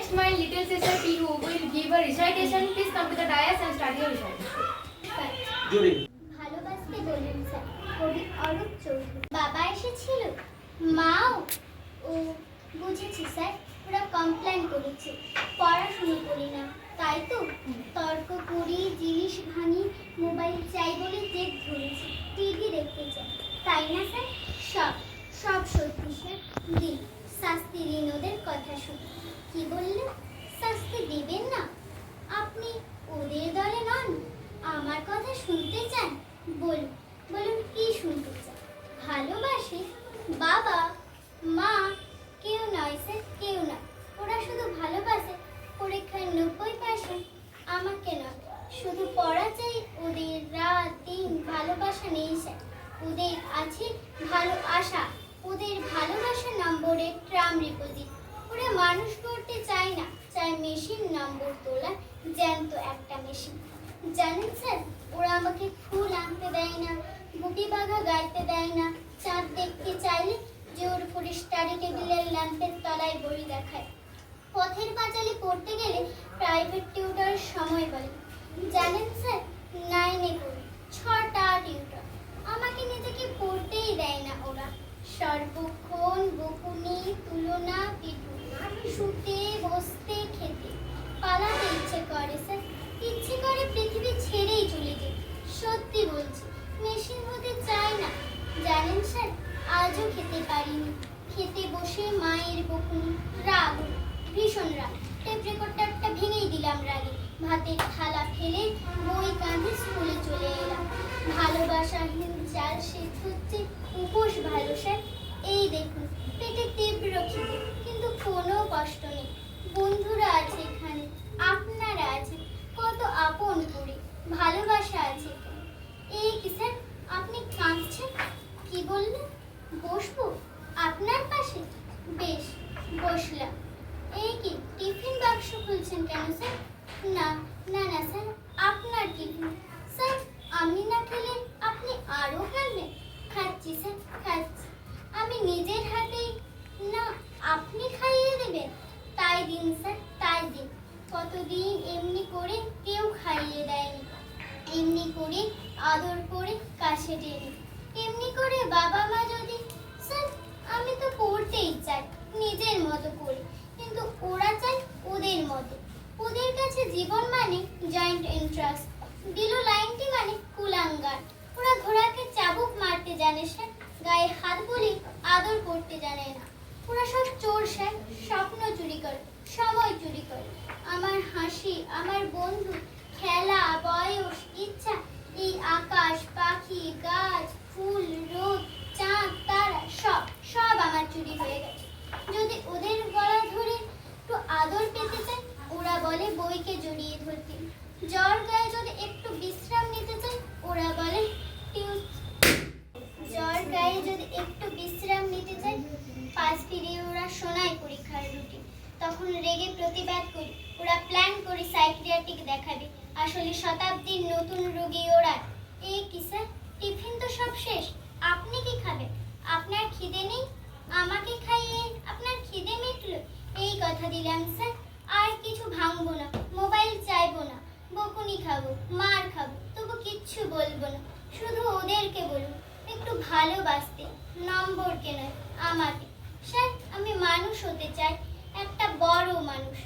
Next, my little sister Pihu will give a recitation. Please come to the dais and start your recitation. জোরে ভালোবাসতে বলুন sir. কবি অরূপ চৌধুরী। বাবা এসেছিল, মাও। ও বুঝেছি স্যার, ওরা কমপ্লেন করেছে পড়াশুনো করি না, তাই তো তর্ক করি, জিনিস ভাঙি, মোবাইল চাই বলে জেদ ধরেছি, টিভি দেখতে চাই, তাই না স্যার? সব সব সত্যি স্যার। দিন শাস্তি দিন ওদের কথা শুনে। কি বললেন? শাস্তি দেবেন না? আপনি ওদের দলে নন, আমার কথা শুনতে চান? বলুন বলুন, কি শুনতে চান? ভালোবাসে বাবা মা? কেউ নয় স্যার, কেউ না। ওরা শুধু ভালোবাসে পরীক্ষায় 90%। আমাকে নয়, শুধু পড়া চাই ওদের। রাত দিন ভালোবাসা নেই স্যার, ওদের আছে ভালো আশা। ওদের ভালোবাসা নম্বরের ট্রাম ডিপোজিট। ওরা মানুষ করতে চায় না, চায় মেশিন নম্বর তোলা, জ্যান্ত একটা মেশিন। জানেন স্যার, ওরা আমাকে ফুল আনতে দেয় না, গুটি বাঘা গাইতে দেয় না, চাঁদ দেখতে চাইলে জোর করে স্টাডি টেবিলের ল্যাম্পের তলায় বই দেখায়। পথের পাঁচালি পড়তে গেলে প্রাইভেট টিউটর সময় বলে। জানেন স্যার, 9-এ পড়ি, 6টা টিউটর। আমাকে নিজেকে পড়তেই দেয় না ওরা। সর্বক্ষণ বকুনি, তুলনা, পিটুনি, শুতে বসতে খেতে। পালাতে ইচ্ছে করে স্যার, ইচ্ছে করে পৃথিবী ছেড়েই চলে যেতে। সত্যি বলছি, মেশিন হতে চাই না। জানেন স্যার, আজও খেতে পারিনি। খেতে বসে মায়ের বকুনি, রাগ, ভীষণ রাগ। টেপ রেকর্ডারটা ভেঙেই দিলাম রাগে। ভাতের থালা ফেলে বই কাঁধে স্কুলে চলে এলাম। ভালোবাসাহীন চাল শেষ হচ্ছে, উপোস ভালো স্যার। এই দেখুন, পেটে তীব্র খিদে, কিন্তু কোনো কষ্ট নেই। বন্ধুরা আছে এখানে, আপনারা আছে, কত আপন করে ভালোবাসা আছে। এই কি স্যার, আপনি কাঁদছেন? কি বললেন? বসবো আপনার পাশে? বেশ, বসলাম। এই কি টিফিন বাক্স খুলছেন কেন স্যার? না না না স্যার, আপনার টিফিন। স্যার, আমি না খেলে আপনি আরও খাবেন? খাচ্ছি স্যার, খাচ্ছি। আমি নিজের হাতেই। না, আপনি খাইয়ে দেবেন? তাই দিন স্যার, তাই দিন। কতদিন এমনি করে কেউ খাইয়ে দেয়নি। এমনি করে আদর করে কাছে টেনে, এমনি করে বাবা মা যদি। স্যার, আমি তো পড়তেই চাই নিজের মতো করে, কিন্তু ওরা চায় ওদের মতো। ওদের কাছে জীবন মানে জয়েন্ট ইন্টারেস্ট, দিল লাইনটি মানে কুলাঙ্গার। ওরা ঘোড়াকে চাবুক মারতে জানে স্যার, গায়ে হাত বলে আদর করতে জানে না। ওরা সব চোর স্যার, স্বপ্ন চুরি করে, সময় চুরি করে। আমার হাসি, আমার বন্ধু, খেলা, বয়স, ইচ্ছা, এই আকাশ, পাখি, গাছ, ফুল, রোদ, চাঁদ, তারা, সব সব আমার চুরি হয়ে গেছে। যদি ওদের গলা ধরে একটু আদর পেতে চাই, ওরা বলে বইকে জড়িয়ে ধরতে। জ্বর গায়ে যদি একটু বিশ্রাম নিতে চাই, ওরা বলে জ্বর গায়ে যদি একটু বিশ্রাম নিতে চাই, পাশ ফিরিয়ে ওরা শোনায় পরীক্ষার রুটিন। তখন রেগে প্রতিবাদ করি, ওরা প্ল্যান করে সাইকিয়াট্রিক দেখাবে। আসলে শতাব্দীর নতুন রোগী ওরা। এই কি স্যার, টিফিন তো সব শেষ, আপনি কি খাবেন? আপনার খিদে নেই? আমাকে খাইয়ে আপনার খিদে মিটলো? এই কথা দিলাম স্যার, আর কিছু ভাঙবো না, মোবাইল চাইবো না, বকুনি খাবো, মার খাবো, তবু কিচ্ছু বলবো না। শুধু ওদেরকে বলুন একটু ভালোবাসতে, নম্বরকে নয়, আমাকে। স্যার, আমি মানুষ হতে চাই, একটা বড় মানুষ।